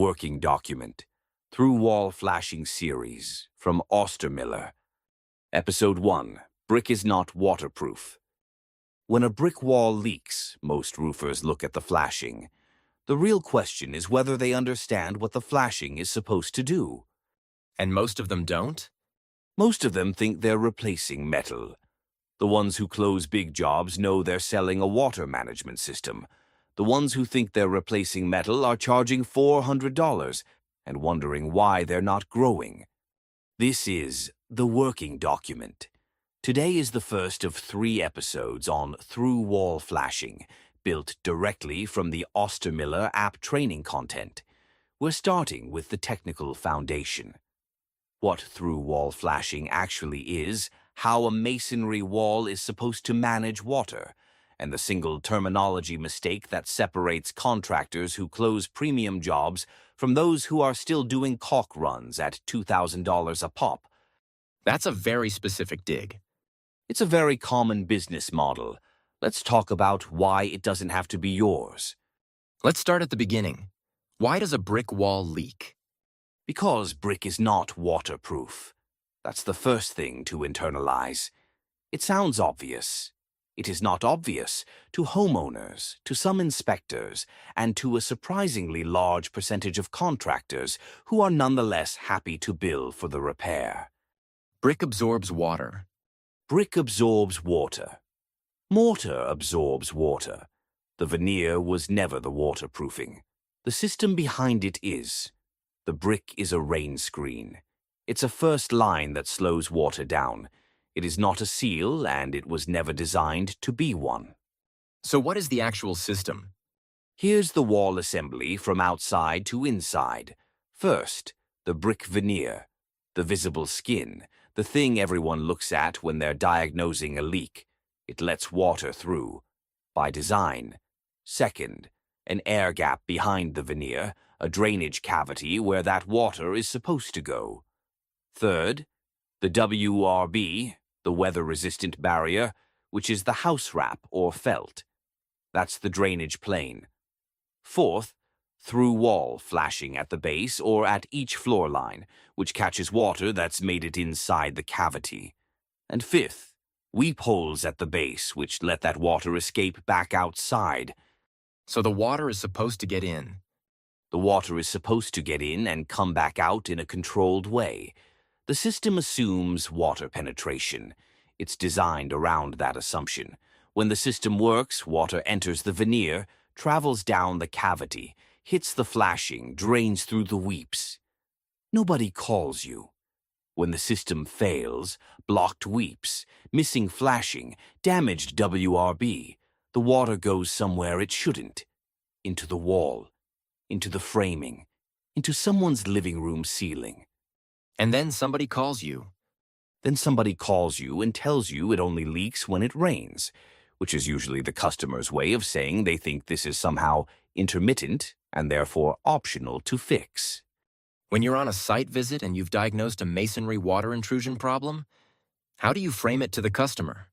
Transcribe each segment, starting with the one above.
Working Document, Through Wall Flashing Series from Austermiller. Episode 1, Brick is Not Waterproof. When a brick wall leaks, most roofers look at the flashing. The real question is whether they understand what the flashing is supposed to do. And most of them don't? Most of them think they're replacing metal. The ones who close big jobs know they're selling a water management system. The ones who think they're replacing metal are charging $400 and wondering why they're not growing. This is the Working Document. Today is the first of 3 episodes on Through Wall Flashing, built directly from the Austermiller app training content. We're starting with the technical foundation. What through wall flashing actually is, how a masonry wall is supposed to manage water, and the single terminology mistake that separates contractors who close premium jobs from those who are still doing caulk runs at $2,000 a pop. That's a very specific dig. It's a very common business model. Let's talk about why it doesn't have to be yours. Let's start at the beginning. Why does a brick wall leak? Because brick is not waterproof. That's the first thing to internalize. It sounds obvious. It is not obvious to homeowners, to some inspectors, and to a surprisingly large percentage of contractors who are nonetheless happy to bill for the repair. Brick absorbs water. Brick absorbs water. Mortar absorbs water. The veneer was never the waterproofing. The system behind it is. The brick is a rain screen. It's a first line that slows water down. It is not a seal, and it was never designed to be one. So what is the actual system? Here's the wall assembly from outside to inside. First, the brick veneer, the visible skin, the thing everyone looks at when they're diagnosing a leak. It lets water through, by design. Second, an air gap behind the veneer, a drainage cavity where that water is supposed to go. Third, the WRB, the weather-resistant barrier, which is the house wrap or felt. That's the drainage plane. Fourth, through wall flashing at the base or at each floor line, which catches water that's made it inside the cavity. And fifth, weep holes at the base, which let that water escape back outside. So the water is supposed to get in. The water is supposed to get in and come back out in a controlled way. The system assumes water penetration. It's designed around that assumption. When the system works, water enters the veneer, travels down the cavity, hits the flashing, drains through the weeps. Nobody calls you. When the system fails, blocked weeps, missing flashing, damaged WRB, the water goes somewhere it shouldn't. Into the wall, into the framing, into someone's living room ceiling. And then somebody calls you. Then somebody calls you and tells you it only leaks when it rains, which is usually the customer's way of saying they think this is somehow intermittent and therefore optional to fix. When you're on a site visit and you've diagnosed a masonry water intrusion problem, how do you frame it to the customer?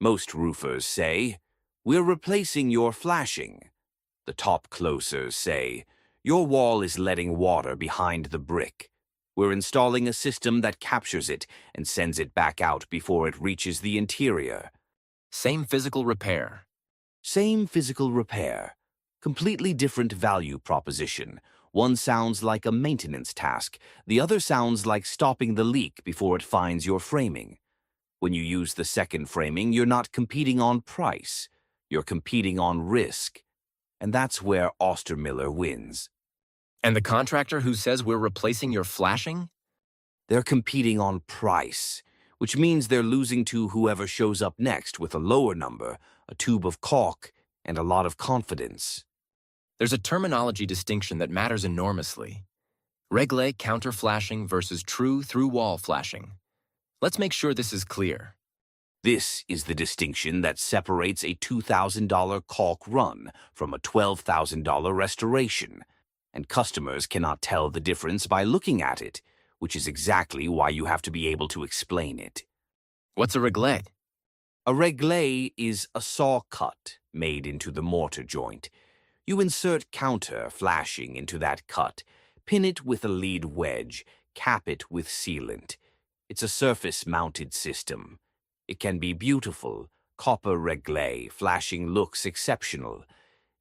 Most roofers say, "We're replacing your flashing." The top closers say, "Your wall is letting water behind the brick. We're installing a system that captures it and sends it back out before it reaches the interior." Same physical repair. Same physical repair. Completely different value proposition. One sounds like a maintenance task. The other sounds like stopping the leak before it finds your framing. When you use the second framing, you're not competing on price. You're competing on risk. And that's where Austermiller wins. And the contractor who says we're replacing your flashing? They're competing on price, which means they're losing to whoever shows up next with a lower number, a tube of caulk, and a lot of confidence. There's a terminology distinction that matters enormously. Regle counter-flashing versus true through-wall flashing. Let's make sure this is clear. This is the distinction that separates a $2,000 caulk run from a $12,000 restoration, and customers cannot tell the difference by looking at it, which is exactly why you have to be able to explain it. What's a regle? A regle is a saw cut made into the mortar joint. You insert counter flashing into that cut, pin it with a lead wedge, cap it with sealant. It's a surface-mounted system. It can be beautiful. Copper réglé flashing looks exceptional.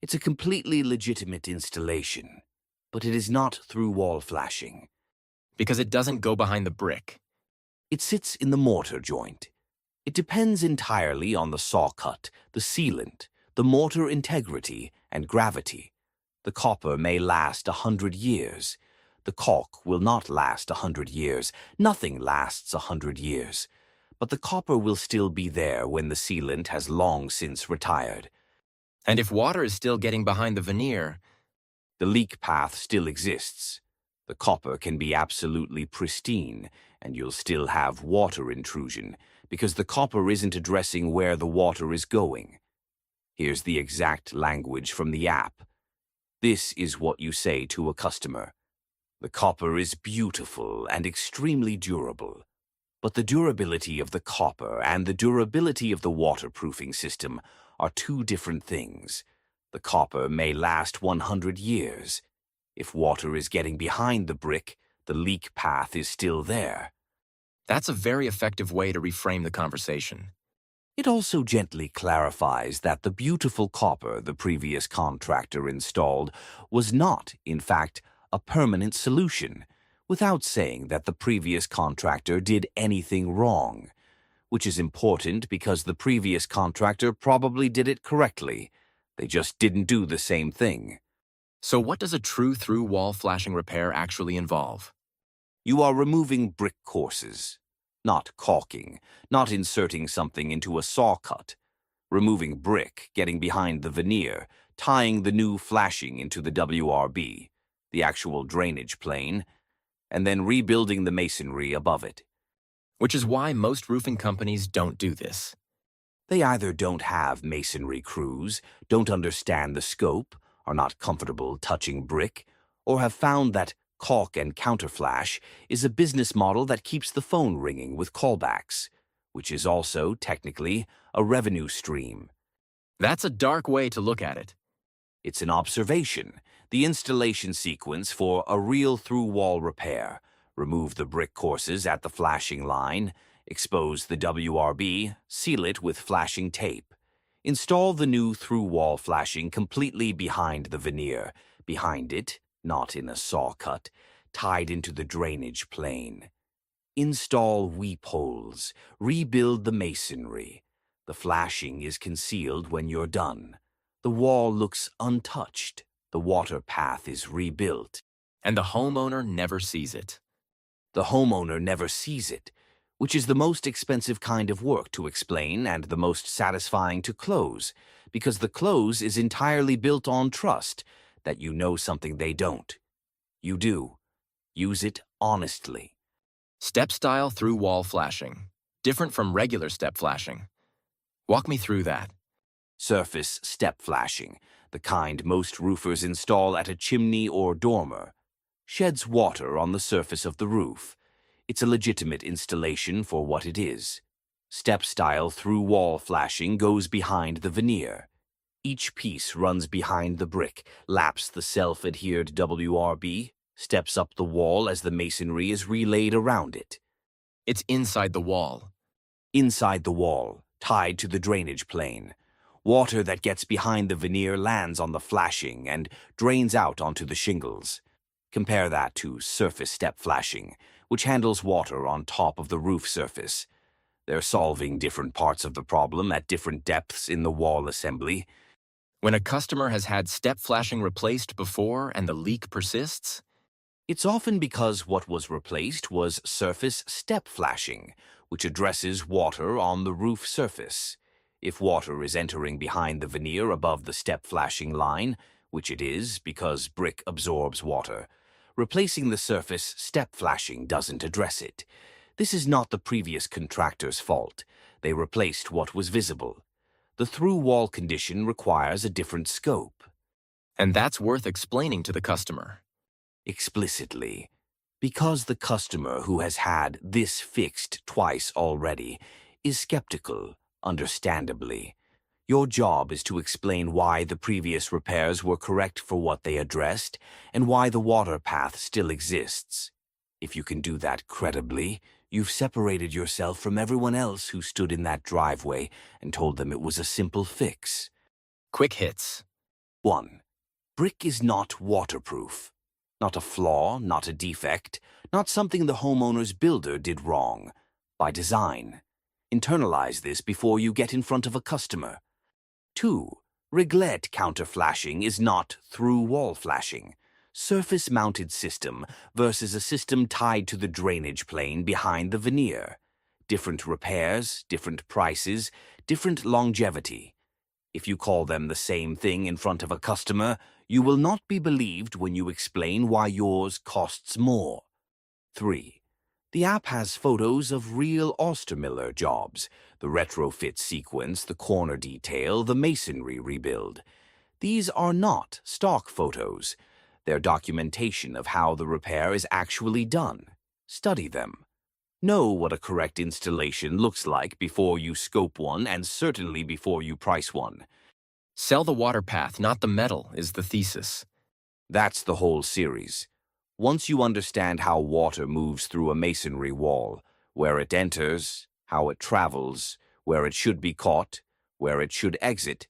It's a completely legitimate installation, but it is not through-wall flashing. Because it doesn't go behind the brick. It sits in the mortar joint. It depends entirely on the saw cut, the sealant, the mortar integrity, and gravity. The copper may last 100 years. The caulk will not last 100 years. Nothing lasts 100 years. But the copper will still be there when the sealant has long since retired. And if water is still getting behind the veneer, The leak path still exists. The copper can be absolutely pristine, and you'll still have water intrusion, because the copper isn't addressing where the water is going. Here's the exact language from the app. This is what you say to a customer. The copper is beautiful and extremely durable. But the durability of the copper and the durability of the waterproofing system are two different things. The copper may last 100 years. If water is getting behind the brick, the leak path is still there. that's a very effective way to reframe the conversation. It also gently clarifies that the beautiful copper the previous contractor installed was not, in fact, a permanent solution, without saying that the previous contractor did anything wrong, which is important because the previous contractor probably did it correctly. They just didn't do the same thing. So what does a true through-wall flashing repair actually involve? You are removing brick courses, not caulking, not inserting something into a saw cut. Removing brick, getting behind the veneer, tying the new flashing into the WRB, the actual drainage plane, and then rebuilding the masonry above it. Which is why most roofing companies don't do this. They either don't have masonry crews, don't understand the scope, are not comfortable touching brick, or have found that caulk and counterflash is a business model that keeps the phone ringing with callbacks, which is also, technically, a revenue stream. That's a dark way to look at it. It's an observation, the installation sequence for a real through-wall repair. Remove the brick courses at the flashing line, expose the WRB, seal it with flashing tape. Install the new through-wall flashing completely behind the veneer, behind it, not in a saw cut, tied into the drainage plane. Install weep holes, rebuild the masonry. The flashing is concealed when you're done. The wall looks untouched. The water path is rebuilt. And the homeowner never sees it. The homeowner never sees it, which is the most expensive kind of work to explain and the most satisfying to close, because the close is entirely built on trust that you know something they don't. You do. Use it honestly. Step-style through-wall flashing, different from regular step flashing. Walk me through that. Surface step flashing, the kind most roofers install at a chimney or dormer, sheds water on the surface of the roof. It's a legitimate installation for what it is. Step-style through-wall flashing goes behind the veneer. Each piece runs behind the brick, laps the self-adhered WRB, steps up the wall as the masonry is relayed around it. It's inside the wall. Inside the wall, tied to the drainage plane. Water that gets behind the veneer lands on the flashing and drains out onto the shingles. Compare that to surface step flashing, which handles water on top of the roof surface. They're solving different parts of the problem at different depths in the wall assembly. When a customer has had step flashing replaced before and the leak persists, It's often because what was replaced was surface step flashing, which addresses water on the roof surface. If water is entering behind the veneer above the step flashing line, which it is because brick absorbs water, replacing the surface step flashing doesn't address it. This is not the previous contractor's fault. They replaced what was visible. The through-wall condition requires a different scope. and that's worth explaining to the customer. Explicitly, because the customer who has had this fixed twice already is skeptical, understandably. Your job is to explain why the previous repairs were correct for what they addressed and why the water path still exists. If you can do that credibly, you've separated yourself from everyone else who stood in that driveway and told them it was a simple fix. Quick hits. 1. Brick is not waterproof. Not a flaw, not a defect, not something the homeowner's builder did wrong. By design. Internalize this before you get in front of a customer. 2. Reglet counter-flashing is not through-wall flashing. Surface-mounted system versus a system tied to the drainage plane behind the veneer. Different repairs, different prices, different longevity. If you call them the same thing in front of a customer, you will not be believed when you explain why yours costs more. 3. The app has photos of real Austermiller jobs, the retrofit sequence, the corner detail, the masonry rebuild. These are not stock photos. They're documentation of how the repair is actually done. Study them. Know what a correct installation looks like before you scope one and certainly before you price one. Sell the water path, not the metal, is the thesis. That's the whole series. Once you understand how water moves through a masonry wall, where it enters, how it travels, where it should be caught, where it should exit,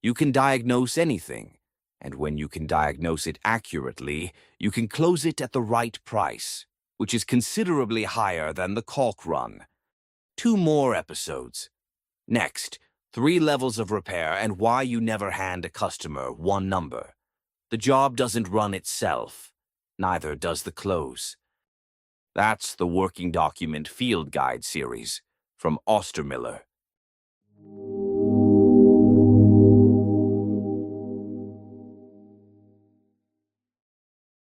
you can diagnose anything. And when you can diagnose it accurately, you can close it at the right price, which is considerably higher than the caulk run. 2 more episodes. Next, 3 levels of repair and why you never hand a customer one number. The job doesn't run itself. Neither does the close. That's the Working Document Field Guide series from Austermiller.